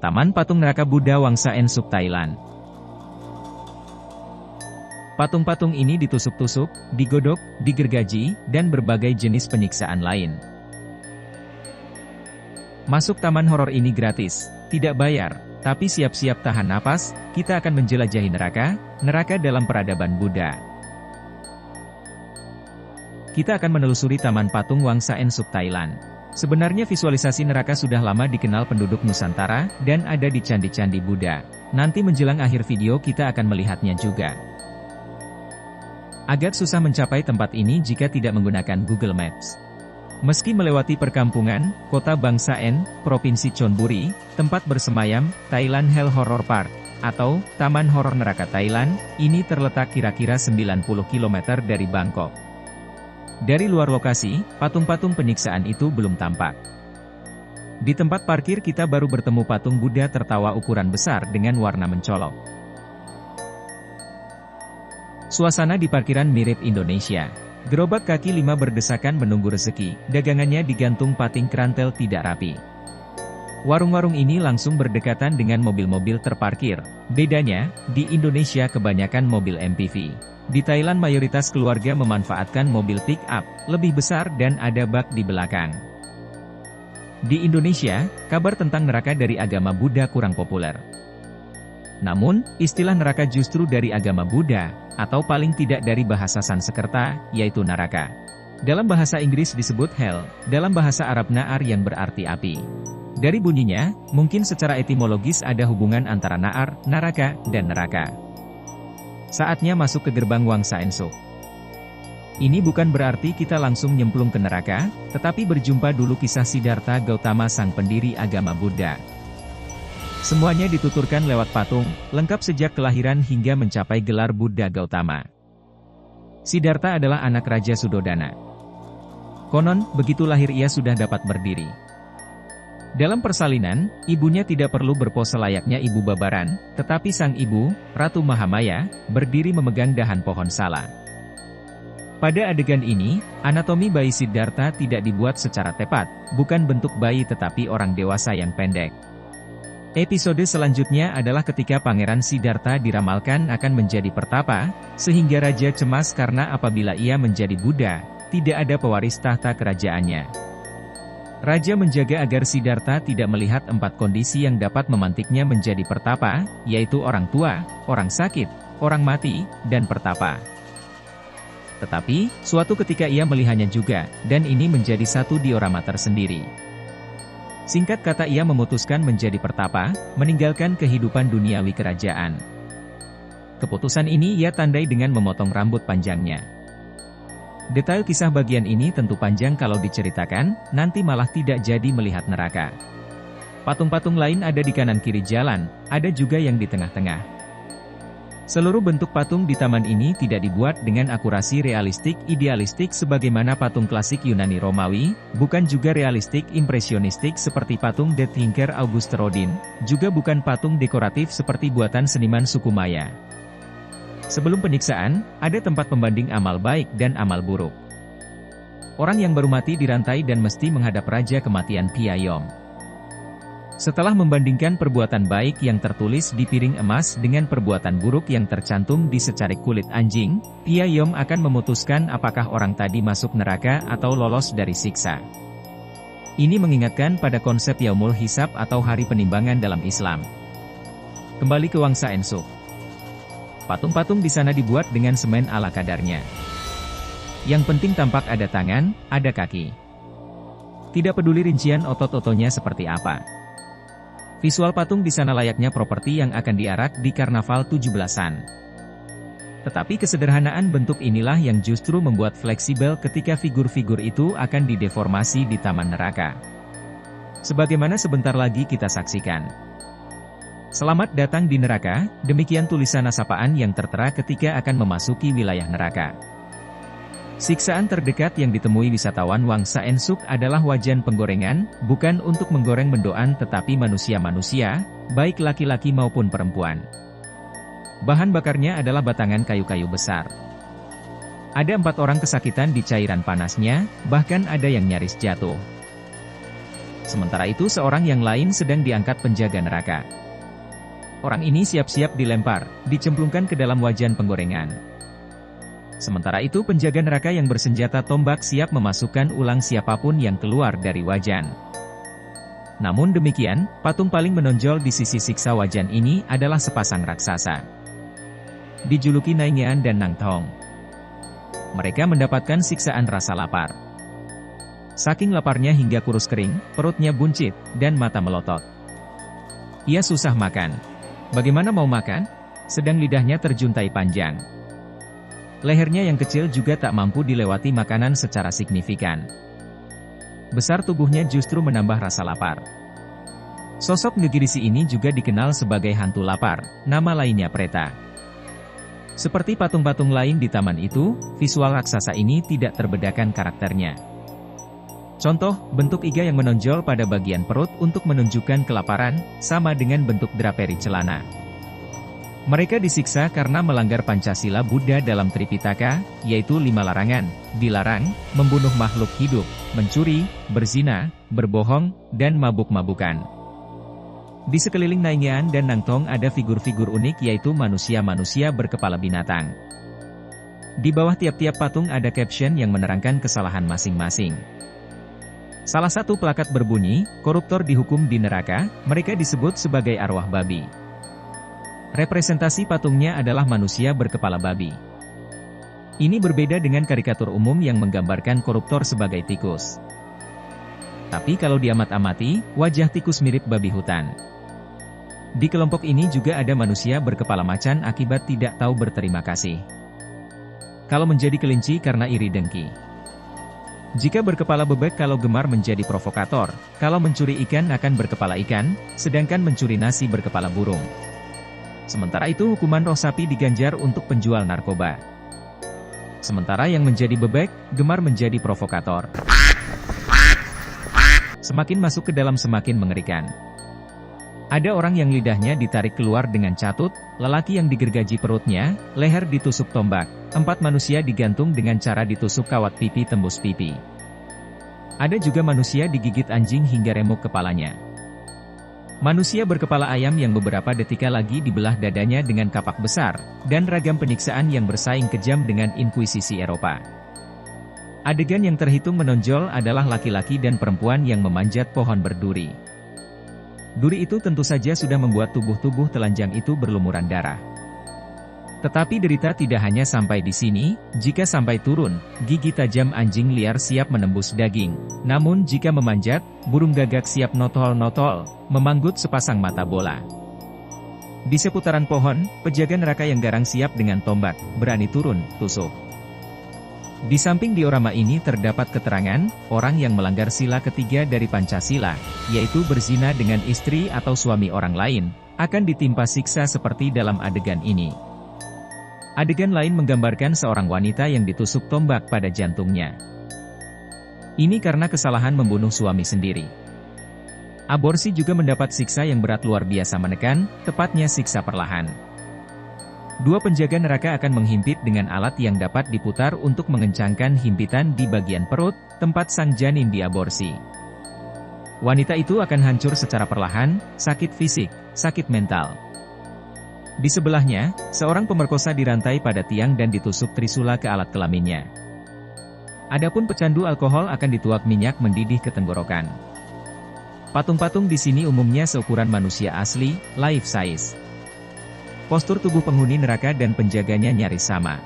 Taman Patung Neraka Buddha Wangsa Ensuk, Thailand. Patung-patung ini ditusuk-tusuk, digodok, digergaji, dan berbagai jenis penyiksaan lain. Masuk taman horor ini gratis, tidak bayar, tapi siap-siap tahan napas, kita akan menjelajahi neraka dalam peradaban Buddha. Kita akan menelusuri Taman Patung Wangsa Ensuk, Thailand. Sebenarnya visualisasi neraka sudah lama dikenal penduduk Nusantara, dan ada di candi-candi Buddha. Nanti menjelang akhir video kita akan melihatnya juga. Agak susah mencapai tempat ini jika tidak menggunakan Google Maps. Meski melewati perkampungan, kota Bang Saen, Provinsi Chonburi, tempat bersemayam, Thailand Hell Horror Park, atau Taman Horor Neraka Thailand, ini terletak kira-kira 90 km dari Bangkok. Dari luar lokasi, patung-patung penyiksaan itu belum tampak. Di tempat parkir kita baru bertemu patung Buddha tertawa ukuran besar dengan warna mencolok. Suasana di parkiran mirip Indonesia. Gerobak kaki 5 berdesakan menunggu rezeki, dagangannya digantung pating kerantel tidak rapi. Warung-warung ini langsung berdekatan dengan mobil-mobil terparkir. Bedanya, di Indonesia kebanyakan mobil MPV. Di Thailand mayoritas keluarga memanfaatkan mobil pick-up, lebih besar dan ada bak di belakang. Di Indonesia, kabar tentang neraka dari agama Buddha kurang populer. Namun, istilah neraka justru dari agama Buddha, atau paling tidak dari bahasa Sanskerta, yaitu naraka. Dalam bahasa Inggris disebut hell, dalam bahasa Arab naar yang berarti api. Dari bunyinya, mungkin secara etimologis ada hubungan antara naar, naraka, dan neraka. Saatnya masuk ke gerbang Wangsa Ensuk. Ini bukan berarti kita langsung nyemplung ke neraka, tetapi berjumpa dulu kisah Siddhartha Gautama sang pendiri agama Buddha. Semuanya dituturkan lewat patung, lengkap sejak kelahiran hingga mencapai gelar Buddha Gautama. Siddhartha adalah anak Raja Sudodana. Konon, begitu lahir ia sudah dapat berdiri. Dalam persalinan, ibunya tidak perlu berpose layaknya ibu babaran, tetapi sang ibu, Ratu Mahamaya, berdiri memegang dahan pohon sala. Pada adegan ini, anatomi bayi Siddhartha tidak dibuat secara tepat, bukan bentuk bayi tetapi orang dewasa yang pendek. Episode selanjutnya adalah ketika Pangeran Siddhartha diramalkan akan menjadi pertapa, sehingga raja cemas karena apabila ia menjadi Buddha, tidak ada pewaris tahta kerajaannya. Raja menjaga agar Siddhartha tidak melihat 4 kondisi yang dapat memantiknya menjadi pertapa, yaitu orang tua, orang sakit, orang mati, dan pertapa. Tetapi, suatu ketika ia melihatnya juga, dan ini menjadi satu diorama tersendiri. Singkat kata ia memutuskan menjadi pertapa, meninggalkan kehidupan duniawi kerajaan. Keputusan ini ia tandai dengan memotong rambut panjangnya. Detail kisah bagian ini tentu panjang kalau diceritakan, nanti malah tidak jadi melihat neraka. Patung-patung lain ada di kanan kiri jalan, ada juga yang di tengah-tengah. Seluruh bentuk patung di taman ini tidak dibuat dengan akurasi realistik idealistik sebagaimana patung klasik Yunani Romawi, bukan juga realistik impresionistik seperti patung The Thinker Auguste Rodin, juga bukan patung dekoratif seperti buatan seniman suku Maya. Sebelum penyiksaan, ada tempat pembanding amal baik dan amal buruk. Orang yang baru mati dirantai dan mesti menghadap Raja Kematian Piayom. Setelah membandingkan perbuatan baik yang tertulis di piring emas dengan perbuatan buruk yang tercantum di secarik kulit anjing, Piayom akan memutuskan apakah orang tadi masuk neraka atau lolos dari siksa. Ini mengingatkan pada konsep Yaumul Hisab atau hari penimbangan dalam Islam. Kembali ke Wangsa Ensuk. Patung-patung di sana dibuat dengan semen ala kadarnya. Yang penting tampak ada tangan, ada kaki. Tidak peduli rincian otot-ototnya seperti apa. Visual patung di sana layaknya properti yang akan diarak di karnaval 17-an. Tetapi kesederhanaan bentuk inilah yang justru membuat fleksibel ketika figur-figur itu akan dideformasi di taman neraka. Sebagaimana sebentar lagi kita saksikan. Selamat datang di neraka, demikian tulisan sapaan yang tertera ketika akan memasuki wilayah neraka. Siksaan terdekat yang ditemui wisatawan Wangsa Ensuk adalah wajan penggorengan, bukan untuk menggoreng mendoan tetapi manusia-manusia, baik laki-laki maupun perempuan. Bahan bakarnya adalah batangan kayu-kayu besar. Ada 4 orang kesakitan di cairan panasnya, bahkan ada yang nyaris jatuh. Sementara itu seorang yang lain sedang diangkat penjaga neraka. Orang ini siap-siap dilempar, dicemplungkan ke dalam wajan penggorengan. Sementara itu penjaga neraka yang bersenjata tombak siap memasukkan ulang siapapun yang keluar dari wajan. Namun demikian, patung paling menonjol di sisi siksa wajan ini adalah sepasang raksasa. Dijuluki Naingyean dan Nangtong. Mereka mendapatkan siksaan rasa lapar. Saking laparnya hingga kurus kering, perutnya buncit, dan mata melotot. Ia susah makan. Bagaimana mau makan? Sedang lidahnya terjuntai panjang. Lehernya yang kecil juga tak mampu dilewati makanan secara signifikan. Besar tubuhnya justru menambah rasa lapar. Sosok Ngegirisi ini juga dikenal sebagai hantu lapar, nama lainnya Preta. Seperti patung-patung lain di taman itu, visual raksasa ini tidak terbedakan karakternya. Contoh, bentuk iga yang menonjol pada bagian perut untuk menunjukkan kelaparan, sama dengan bentuk draperi celana. Mereka disiksa karena melanggar Pancasila Buddha dalam Tripitaka, yaitu 5 larangan, dilarang, membunuh makhluk hidup, mencuri, berzina, berbohong, dan mabuk-mabukan. Di sekeliling Naingyean dan Nangtong ada figur-figur unik yaitu manusia-manusia berkepala binatang. Di bawah tiap-tiap patung ada caption yang menerangkan kesalahan masing-masing. Salah satu plakat berbunyi, koruptor dihukum di neraka, mereka disebut sebagai arwah babi. Representasi patungnya adalah manusia berkepala babi. Ini berbeda dengan karikatur umum yang menggambarkan koruptor sebagai tikus. Tapi kalau diamat-amati, wajah tikus mirip babi hutan. Di kelompok ini juga ada manusia berkepala macan akibat tidak tahu berterima kasih. Kalau menjadi kelinci karena iri dengki. Jika berkepala bebek kalau gemar menjadi provokator, kalau mencuri ikan akan berkepala ikan, sedangkan mencuri nasi berkepala burung. Sementara itu hukuman roh sapi diganjar untuk penjual narkoba. Sementara yang menjadi bebek, gemar menjadi provokator. Semakin masuk ke dalam semakin mengerikan. Ada orang yang lidahnya ditarik keluar dengan catut, lelaki yang digergaji perutnya, leher ditusuk tombak, 4 manusia digantung dengan cara ditusuk kawat pipi tembus pipi. Ada juga manusia digigit anjing hingga remuk kepalanya. Manusia berkepala ayam yang beberapa detika lagi dibelah dadanya dengan kapak besar, dan ragam penyiksaan yang bersaing kejam dengan inkuisisi Eropa. Adegan yang terhitung menonjol adalah laki-laki dan perempuan yang memanjat pohon berduri. Duri itu tentu saja sudah membuat tubuh-tubuh telanjang itu berlumuran darah. Tetapi derita tidak hanya sampai di sini, jika sampai turun, gigi tajam anjing liar siap menembus daging. Namun jika memanjat, burung gagak siap notol-notol, memanggut sepasang mata bola. Di seputaran pohon, penjaga neraka yang garang siap dengan tombak, berani turun, tusuk. Di samping diorama ini terdapat keterangan, orang yang melanggar sila ketiga dari Pancasila, yaitu berzina dengan istri atau suami orang lain, akan ditimpa siksa seperti dalam adegan ini. Adegan lain menggambarkan seorang wanita yang ditusuk tombak pada jantungnya. Ini karena kesalahan membunuh suami sendiri. Aborsi juga mendapat siksa yang berat luar biasa menekan, tepatnya siksa perlahan. 2 penjaga neraka akan menghimpit dengan alat yang dapat diputar untuk mengencangkan himpitan di bagian perut, tempat sang janin diaborsi. Wanita itu akan hancur secara perlahan, sakit fisik, sakit mental. Di sebelahnya, seorang pemerkosa dirantai pada tiang dan ditusuk trisula ke alat kelaminnya. Adapun pecandu alkohol akan dituak minyak mendidih ke tenggorokan. Patung-patung di sini umumnya seukuran manusia asli, life size. Postur tubuh penghuni neraka dan penjaganya nyaris sama.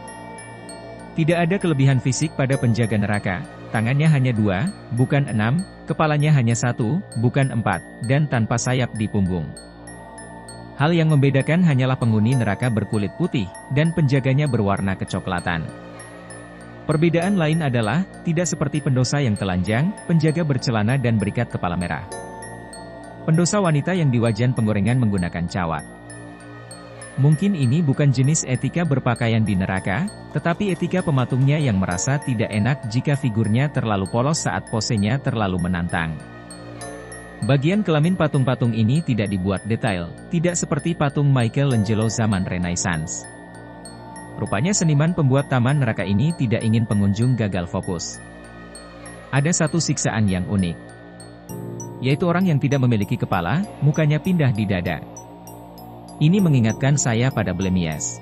Tidak ada kelebihan fisik pada penjaga neraka, tangannya hanya 2, bukan 6, kepalanya hanya 1, bukan 4, dan tanpa sayap di punggung. Hal yang membedakan hanyalah penghuni neraka berkulit putih, dan penjaganya berwarna kecoklatan. Perbedaan lain adalah, tidak seperti pendosa yang telanjang, penjaga bercelana dan berikat kepala merah. Pendosa wanita yang di wajan penggorengan menggunakan cawat. Mungkin ini bukan jenis etika berpakaian di neraka, tetapi etika pematungnya yang merasa tidak enak jika figurnya terlalu polos saat posenya terlalu menantang. Bagian kelamin patung-patung ini tidak dibuat detail, tidak seperti patung Michelangelo zaman Renaissance. Rupanya seniman pembuat taman neraka ini tidak ingin pengunjung gagal fokus. Ada satu siksaan yang unik. yaitu orang yang tidak memiliki kepala, mukanya pindah di dada. Ini mengingatkan saya pada Blemies,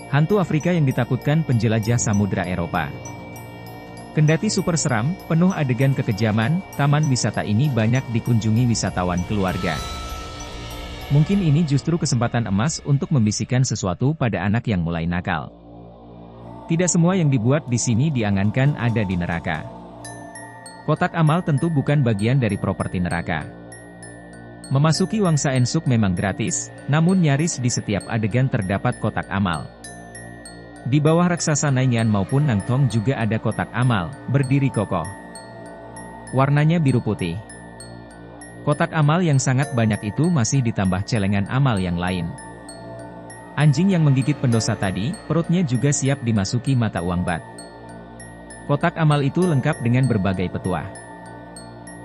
hantu Afrika yang ditakutkan penjelajah samudra Eropa. Kendati super seram, penuh adegan kekejaman, taman wisata ini banyak dikunjungi wisatawan keluarga. Mungkin ini justru kesempatan emas untuk membisikkan sesuatu pada anak yang mulai nakal. Tidak semua yang dibuat di sini diangankan ada di neraka. Kotak amal tentu bukan bagian dari properti neraka. Memasuki Wangsa Ensuk memang gratis, namun nyaris di setiap adegan terdapat kotak amal. Di bawah raksasa Nainyan maupun Nangtong juga ada kotak amal, berdiri kokoh. Warnanya biru putih. Kotak amal yang sangat banyak itu masih ditambah celengan amal yang lain. Anjing yang menggigit pendosa tadi, perutnya juga siap dimasuki mata uang bat. Kotak amal itu lengkap dengan berbagai petuah.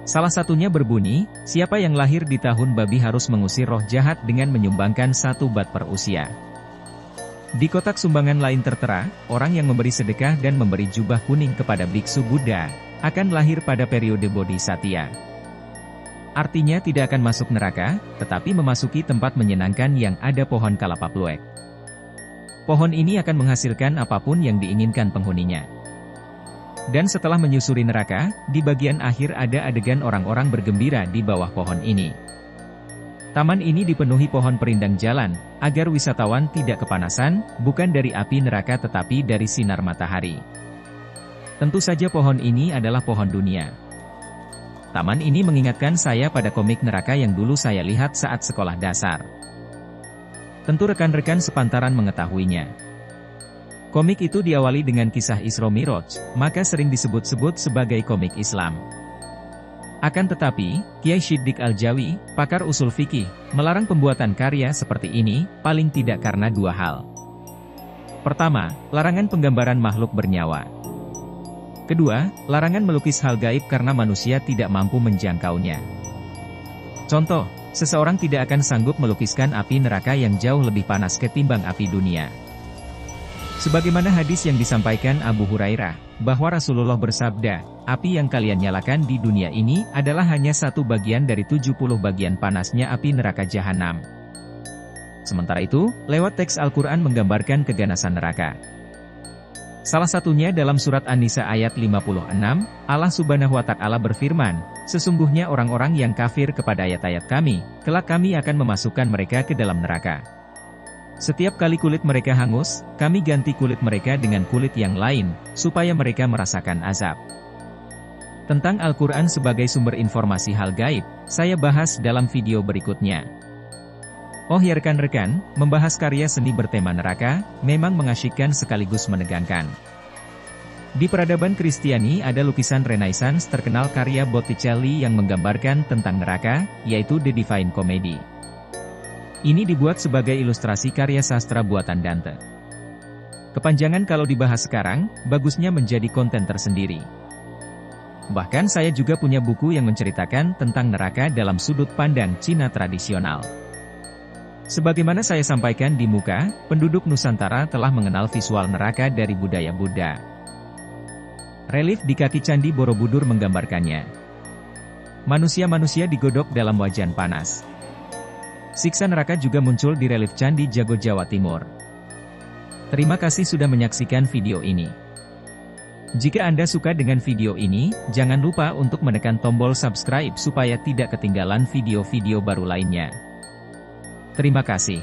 Salah satunya berbunyi, siapa yang lahir di tahun babi harus mengusir roh jahat dengan menyumbangkan 1 bat per usia. Di kotak sumbangan lain tertera, orang yang memberi sedekah dan memberi jubah kuning kepada biksu Buddha, akan lahir pada periode Bodhisatya. Artinya tidak akan masuk neraka, tetapi memasuki tempat menyenangkan yang ada pohon kalapa pluek. Pohon ini akan menghasilkan apapun yang diinginkan penghuninya. Dan setelah menyusuri neraka, di bagian akhir ada adegan orang-orang bergembira di bawah pohon ini. Taman ini dipenuhi pohon perindang jalan, agar wisatawan tidak kepanasan, bukan dari api neraka tetapi dari sinar matahari. Tentu saja pohon ini adalah pohon dunia. Taman ini mengingatkan saya pada komik neraka yang dulu saya lihat saat sekolah dasar. Tentu rekan-rekan sepantaran mengetahuinya. Komik itu diawali dengan kisah Isra Miraj, maka sering disebut-sebut sebagai komik Islam. Akan tetapi, Kiai Siddiq Al-Jawi, pakar usul fikih, melarang pembuatan karya seperti ini, paling tidak karena 2 hal. Pertama, larangan penggambaran makhluk bernyawa. Kedua, larangan melukis hal gaib karena manusia tidak mampu menjangkaunya. Contoh, seseorang tidak akan sanggup melukiskan api neraka yang jauh lebih panas ketimbang api dunia. Sebagaimana hadis yang disampaikan Abu Hurairah, bahwa Rasulullah bersabda, api yang kalian nyalakan di dunia ini adalah hanya 1 bagian dari 70 bagian panasnya api neraka jahanam. Sementara itu, lewat teks Al-Quran menggambarkan keganasan neraka. Salah satunya dalam surat An-Nisa ayat 56, Allah Subhanahu wa Ta'ala berfirman, sesungguhnya orang-orang yang kafir kepada ayat-ayat kami, kelak kami akan memasukkan mereka ke dalam neraka. Setiap kali kulit mereka hangus, kami ganti kulit mereka dengan kulit yang lain, supaya mereka merasakan azab. Tentang Al-Quran sebagai sumber informasi hal gaib, saya bahas dalam video berikutnya. Oh ya rekan-rekan, membahas karya seni bertema neraka, memang mengasyikkan sekaligus menegangkan. Di peradaban Kristiani ada lukisan Renaissance terkenal karya Botticelli yang menggambarkan tentang neraka, yaitu The Divine Comedy. Ini dibuat sebagai ilustrasi karya sastra buatan Dante. Kepanjangan kalau dibahas sekarang, bagusnya menjadi konten tersendiri. Bahkan saya juga punya buku yang menceritakan tentang neraka dalam sudut pandang Cina tradisional. Sebagaimana saya sampaikan di muka, penduduk Nusantara telah mengenal visual neraka dari budaya Buddha. Relief di kaki Candi Borobudur menggambarkannya. Manusia-manusia digodok dalam wajan panas. Siksa neraka juga muncul di relief Candi Jago Jawa Timur. Terima kasih sudah menyaksikan video ini. Jika Anda suka dengan video ini, jangan lupa untuk menekan tombol subscribe supaya tidak ketinggalan video-video baru lainnya. Terima kasih.